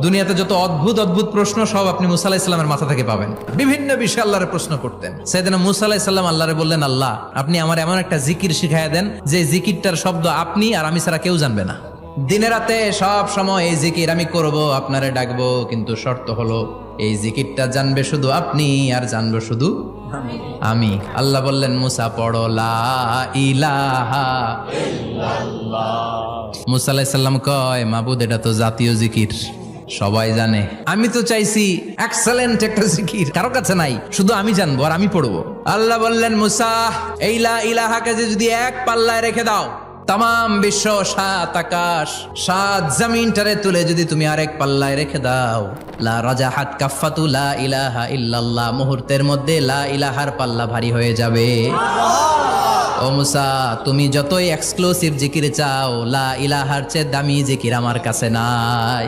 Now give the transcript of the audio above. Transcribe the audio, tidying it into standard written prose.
দুনিয়াতে যত অদ্ভুত অদ্ভুত প্রশ্ন সব আপনি মুসা আলাহিস সাল্লামের মাথা থেকে পাবেন। বিভিন্ন বিষয়ে আল্লাহরে প্রশ্ন করতেন। সাইয়েদনা মুসা আলাহিস সাল্লাম আল্লাহরে বললেন, আল্লাহ আপনি আমার এমন একটা জিকির শিখাইয়া দেন যে জিকিরটার শব্দ আপনি আর আমি ছাড়া কেউ জানবে না। দিনে রাতে সব সময় এই জিকির আমি করব, আপনারে ডাকবো, কিন্তু শর্ত হলো এই জিকিরটা জানবে শুধু আপনি আর জানবো শুধু আমি। আল্লাহ বললেন, মুসা পড়ো লা ইলাহা ইল্লাল্লাহ। মুসা আলাইহিস সালাম কয়, মাবুদ এটা তো জাতীয় জিকির, সবাই জানে। আমি তো চাইছি এক্সেলেন্ট একটা জিকির, কারো কাছে নাই, শুধু আমি জানবো আর আমি পড়বো। আল্লাহ বললেন, মুসা এই লা ইলাহাকে যদি এক পাল্লায় রেখে দাও, তাম বিশ্ব, 7 আকাশ 7 জমিনটারে তুলে যদি তুমি আরেক পাল্লায় রেখে দাও, লা রাজাহাত কাফাতু লা ইলাহা ইল্লাল্লাহ, মুহূর্তের মধ্যে লা ইলাহার পাল্লা ভারী হয়ে যাবে। ও মুসা, তুমি যতই এক্সক্লুসিভ জিকির চাও, লা ইলাহার চেয়ে দামি জিকির আমার কাছে নাই।